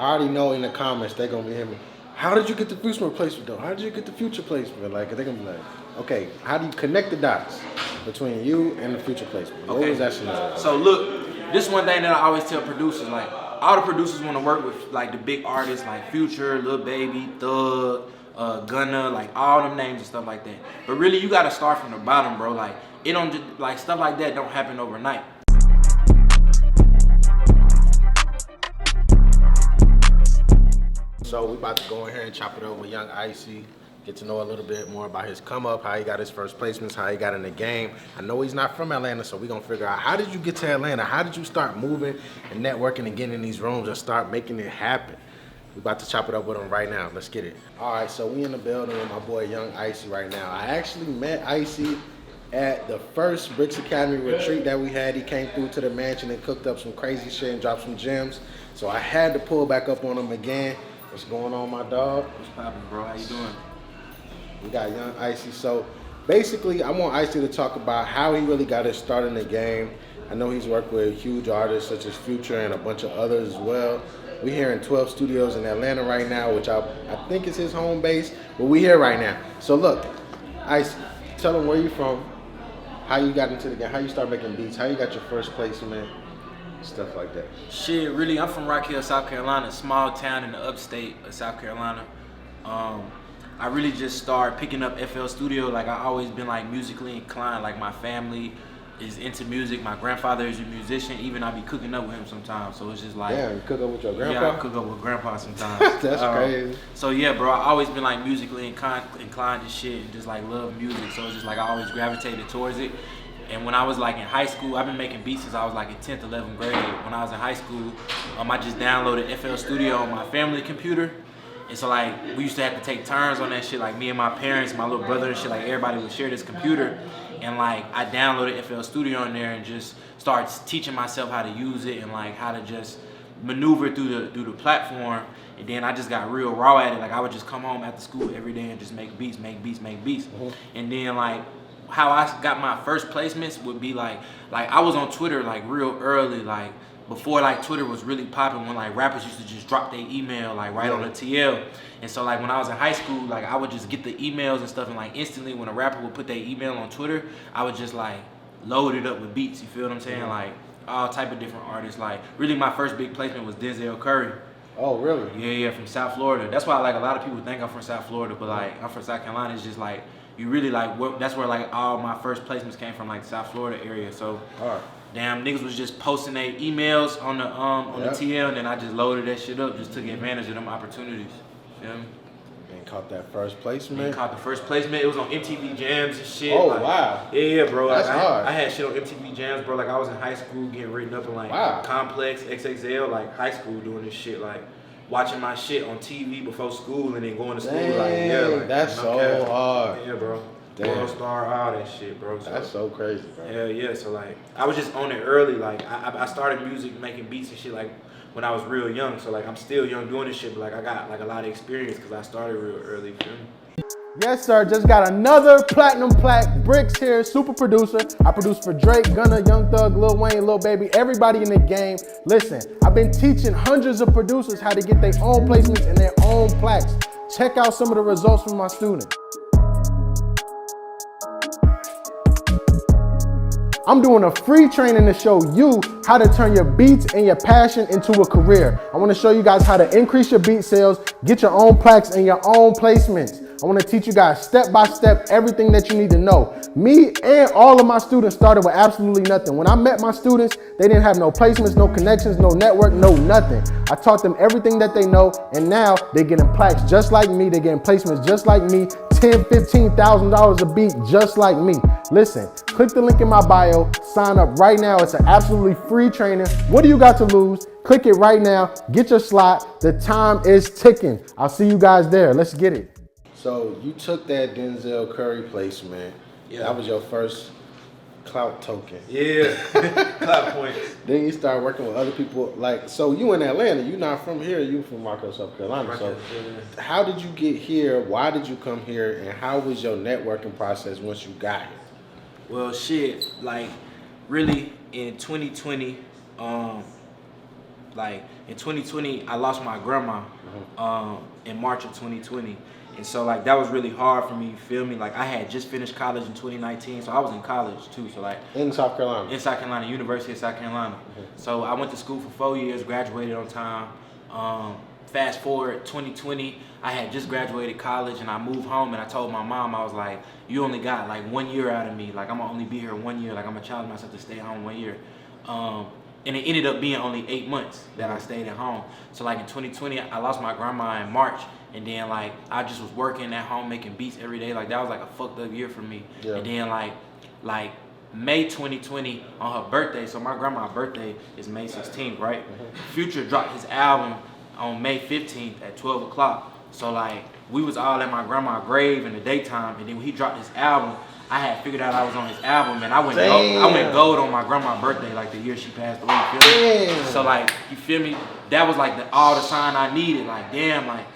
already know in the comments they're gonna be him. How did you get the future placement though? How did you get the future placement? Like they're gonna be like, okay, how do you connect the dots between you and the future placement? What was that scenario? So look, this one thing that I always tell producers, like all the producers want to work with like the big artists like Future, Lil Baby, Thug, Gunna, like all them names and stuff like that. But really, you gotta start from the bottom, bro. Like it don't just, like stuff like that don't happen overnight. So we about to go in here and chop it over with Young Icy, get to know a little bit more about his come up, how he got his first placements, how he got in the game. I know he's not from Atlanta, so we're gonna figure out how did you get to Atlanta? How did you start moving and networking and getting in these rooms and start making it happen? We about to chop it up with him right now. Let's get it. All right, so we in the building with my boy Young Icy right now. I actually met Icy at the first Bricks Academy retreat that we had. He came through to the mansion and cooked up some crazy shit and dropped some gems. So I had to pull back up on him again. What's going on, my dog? What's poppin', bro? How you doing? We got Young Icy. So basically, I want Icy to talk about how he really got his start in the game. I know he's worked with huge artists such as Future and a bunch of others as well. We're here in 12 Studios in Atlanta right now, which I think is his home base, but we're here right now. So look, Icy, tell him where you from, how you got into the game, how you start making beats, how you got your first placement, stuff like that. Shit, really, I'm from Rock Hill, South Carolina, a small town in the upstate of South Carolina. I really just started picking up FL Studio. Like I always been like musically inclined. Like my family is into music. My grandfather is a musician. Even I be cooking up with him sometimes. So it's just like, yeah, you cook up with your grandpa? Yeah, I cook up with grandpa sometimes. That's crazy. So yeah, bro, I always been like musically inclined and shit, and just like love music. So it's just like I always gravitated towards it. And when I was like in high school, I've been making beats since I was like in 10th, 11th grade. When I was in high school, I just downloaded FL Studio on my family computer. And so like, we used to have to take turns on that shit. Like me and my parents, my little brother and shit, like everybody would share this computer. And like, I downloaded FL Studio on there and just started teaching myself how to use it and like how to just maneuver through the platform. And then I just got real raw at it. Like I would just come home after school every day and just make beats. Mm-hmm. And then like, how I got my first placements would be like I was on Twitter like real early, like before like Twitter was really popping, when like rappers used to just drop their email like right on the TL. And so like when I was in high school, like I would just get the emails and stuff, and like instantly when a rapper would put their email on Twitter, I would just like load it up with beats, you feel what I'm saying? Like all type of different artists. Like really my first big placement was Denzel Curry. Oh really? Yeah, from South Florida. That's why like a lot of people think I'm from South Florida, but like I'm from South Carolina. It's just like you really like that's where like all my first placements came from, like South Florida area. So damn, niggas was just posting their emails on the the TL, and then I just loaded that shit up, just took advantage of them opportunities. Feel me? And caught that first placement. And caught the first placement. It was on MTV Jams and shit. Oh like, wow. Yeah, bro. That's like, hard. I had shit on MTV Jams, bro. Like I was in high school getting written up in like Complex, XXL, like high school doing this shit, like watching my shit on TV before school and then going to school. Dang, like yeah, like that's so hard. Yeah, bro. Damn. World Star, all that shit, bro. So, that's so crazy, bro. Hell yeah. So like, I was just on it early. Like I started music, making beats and shit like when I was real young. So like, I'm still young doing this shit, but like I got like a lot of experience because I started real early. Feel me? Yes, sir. Just got another platinum plaque. Bricks here, super producer. I produce for Drake, Gunna, Young Thug, Lil Wayne, Lil Baby, everybody in the game. Listen, I've been teaching hundreds of producers how to get their own placements and their own plaques. Check out some of the results from my students. I'm doing a free training to show you how to turn your beats and your passion into a career. I want to show you guys how to increase your beat sales, get your own plaques and your own placements. I want to teach you guys step by step everything that you need to know. Me and all of my students started with absolutely nothing. When I met my students, they didn't have no placements, no connections, no network, no nothing. I taught them everything that they know, and now they're getting plaques just like me. They're getting placements just like me, $10,000, $15,000 a beat just like me. Listen, click the link in my bio, sign up right now. It's an absolutely free training. What do you got to lose? Click it right now, get your slot. The time is ticking. I'll see you guys there. Let's get it. So you took that Denzel Curry placement. Yeah. That was your first clout token. Yeah, clout points. Then you start working with other people. Like, so you in Atlanta, you not from here, you from Marco, South Carolina. So how did you get here? Why did you come here? And how was your networking process once you got here? Well, shit, like really in 2020, like in 2020, I lost my grandma in March of 2020. And so like that was really hard for me, you feel me? Like I had just finished college in 2019, so I was in college too. So like in South Carolina. In South Carolina, University of South Carolina. So I went to school for 4 years, graduated on time. Fast forward 2020, I had just graduated college and I moved home and I told my mom, I was like, you only got like 1 year out of me. Like I'm gonna only be here 1 year. Like I'm gonna challenge myself to stay home 1 year. And it ended up being only 8 months that I stayed at home. So like in 2020, I lost my grandma in March. And then like I just was working at home making beats every day. Like that was like a fucked up year for me. Yeah. And then like May 2020 on her birthday. So my grandma's birthday is May 16th, right? Future dropped his album on May 15th at 12 o'clock. So like we was all at my grandma's grave in the daytime. And then when he dropped his album, I had figured out I was on his album, and I went gold on my grandma's birthday, like the year she passed away. You feel me? So like, you feel me? That was like all the sign I needed. Like, damn, like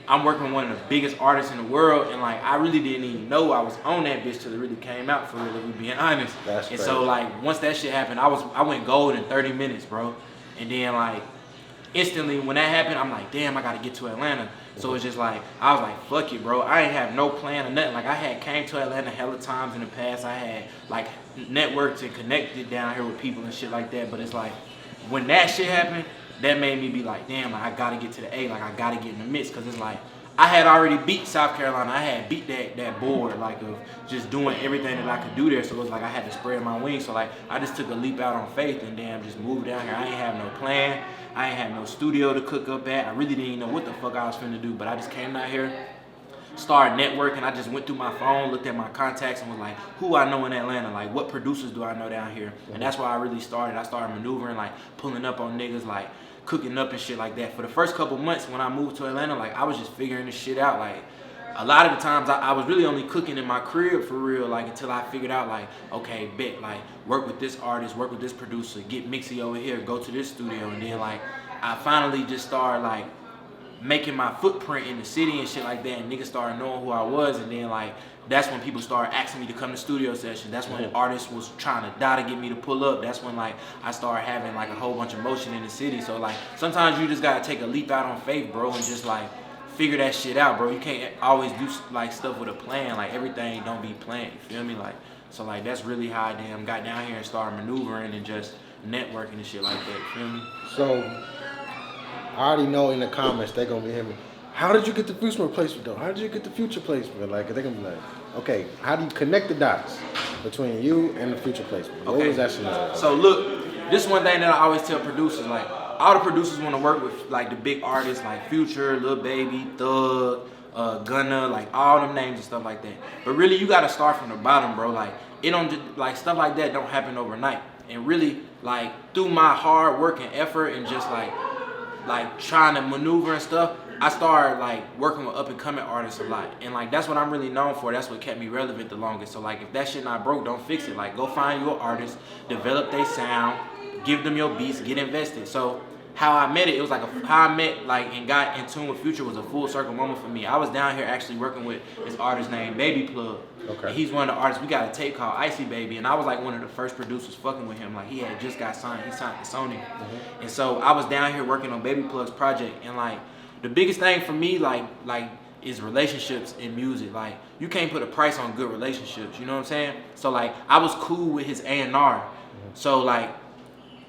I'm working with one of the biggest artists in the world, and like I really didn't even know I was on that bitch till it really came out, for real, if we being honest. That's crazy. So like once that shit happened, I went gold in 30 minutes, bro. And then like instantly when that happened, I'm like, damn, I gotta get to Atlanta. So it's just like, I was like, fuck it, bro. I ain't have no plan or nothing. Like I had came to Atlanta hella times in the past. I had like networked and connected down here with people and shit like that. But it's like, when that shit happened, that made me be like, damn, like I gotta get to the A. Like I gotta get in the mix. Cause it's like, I had already beat South Carolina. I had beat that board, like of just doing everything that I could do there. So it was like I had to spread my wings. So like I just took a leap out on faith and damn just moved down here. I ain't have no plan. I ain't have no studio to cook up at. I really didn't even know what the fuck I was finna do. But I just came out here, started networking. I just went through my phone, looked at my contacts, and was like, who I know in Atlanta? Like what producers do I know down here? And that's why I really started. I started maneuvering, like pulling up on niggas, like cooking up and shit like that. For the first couple months when I moved to Atlanta, like I was just figuring this shit out. Like a lot of the times I was really only cooking in my crib for real, like until I figured out like, okay, bet, like work with this artist, work with this producer, get Mixy over here, go to this studio. And then like I finally just started like making my footprint in the city and shit like that, and niggas started knowing who I was. And then like that's when people started asking me to come to studio sessions. That's when artists was trying to die to get me to pull up. That's when like I started having like a whole bunch of motion in the city. So like sometimes you just gotta take a leap out on faith, bro, and just like figure that shit out, bro. You can't always do like stuff with a plan. Like everything don't be planned, you feel me? Like so like that's really how I damn got down here and started maneuvering and just networking and shit like that, you feel me? So I already know in the comments they're gonna be hearing me. How did you get the future placement though? How did you get the future placement? Like they're gonna be like, okay, how do you connect the dots between you and the future placement? What was that scenario? So look, this is one thing that I always tell producers, like all the producers want to work with like the big artists like Future, Lil Baby, Thug, Gunna, like all them names and stuff like that. But really you gotta start from the bottom, bro. Like it don't just like stuff like that don't happen overnight. And really like through my hard work and effort and just like trying to maneuver and stuff, I started like working with up and coming artists a lot. And like that's what I'm really known for. That's what kept me relevant the longest. So like if that shit not broke, don't fix it. Like go find your artist, develop their sound, give them your beats, get invested. So how I met it was like how I met like and got in tune with Future was a full circle moment for me. I was down here actually working with this artist named Baby Plug. Okay. And he's one of the artists. We got a tape called Icy Baby, and I was like one of the first producers fucking with him. Like he had just got signed. He signed to Sony. And so I was down here working on Baby Plug's project, and like the biggest thing for me like is relationships in music. Like you can't put a price on good relationships, you know what I'm saying? So like I was cool with his A&R. So like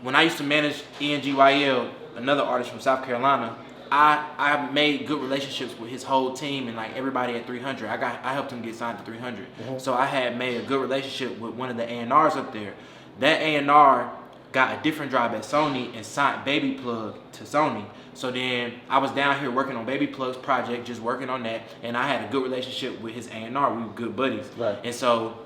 when I used to manage ENGYL, another artist from South Carolina, I made good relationships with his whole team and like everybody at 300. I helped him get signed to 300. So I had made a good relationship with one of the A&Rs up there. That A&R got a different job at Sony and signed Baby Plug to Sony. So then I was down here working on Baby Plug's project, just working on that, and I had a good relationship with his A&R. We were good buddies. Right. And so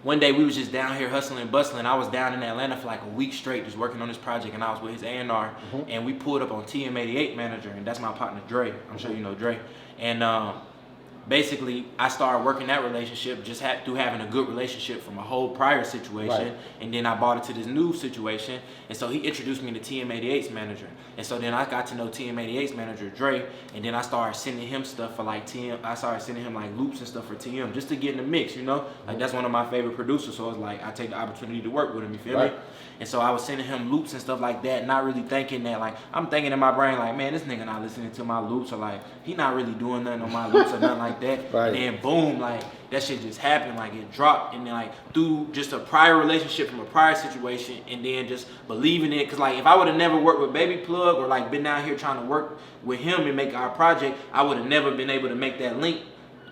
one day we was just down here hustling and bustling. I was down in Atlanta for like a week straight just working on this project, and I was with his A&R, and we pulled up on TM88 Manager, and that's my partner Dre. I'm sure you know Dre. And basically I started working that relationship just through having a good relationship from a whole prior situation, Right. and then I bought it to this new situation, and so he introduced me to TM88's manager, and so then I got to know TM88's manager Dre, and then I started sending him stuff for like TM. I started sending him like loops and stuff for TM just to get in the mix, you know, like that's one of my favorite producers, so it's like I take the opportunity to work with him, you feel me? And so I was sending him loops and stuff like that, not really thinking that, like, I'm thinking in my brain, like, man, this nigga not listening to my loops, or like, he not really doing nothing on my loops or nothing like that. Right. And then boom, like, that shit just happened, like, it dropped, and then, like, through just a prior relationship from a prior situation, and then just believing it, because, like, if I would have never worked with Baby Plug, or, like, been out here trying to work with him and make our project, I would have never been able to make that link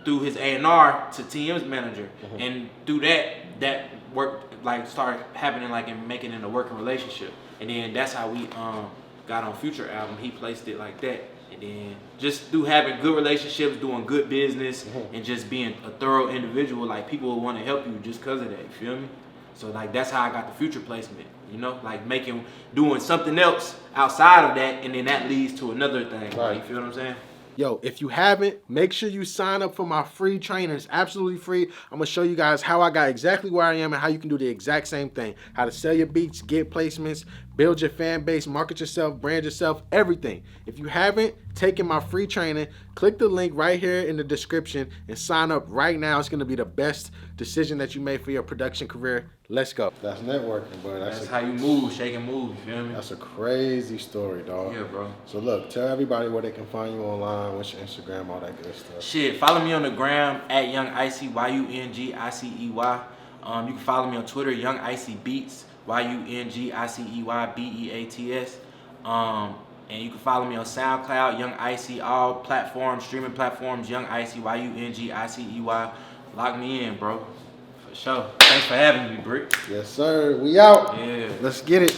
through his A&R to TM's manager. And through that work, like, started happening, like, and making it a working relationship. And then that's how we got on Future album. He placed it like that. And then just through having good relationships, doing good business, and just being a thorough individual, like, people will want to help you just because of that, you feel me? So, like, that's how I got the Future placement, you know? Like, doing something else outside of that, and then that leads to another thing, like, you feel what I'm saying? Yo, if you haven't, make sure you sign up for my free training. It's absolutely free. I'm going to show you guys how I got exactly where I am and how you can do the exact same thing. How to sell your beats, get placements, build your fan base, market yourself, brand yourself, everything. If you haven't taken my free training, click the link right here in the description and sign up right now. It's going to be the best decision that you made for your production career. Let's go. That's networking, bro. That's how you move, shake and move, you feel me? That's a crazy story, dog. Yeah, bro. So look, tell everybody where they can find you online, what's your Instagram, all that good stuff. Shit, follow me on the gram at Young Icy, YUNGICEY. You can follow me on Twitter, Young Icy Beats, YUNGICEYBEATS. And you can follow me on SoundCloud, Young Icy, all platforms, streaming platforms, Young Icy, YUNGICEY. Lock me in, bro. For sure. Thanks for having me, Brick. Yes, sir. We out. Yeah. Let's get it.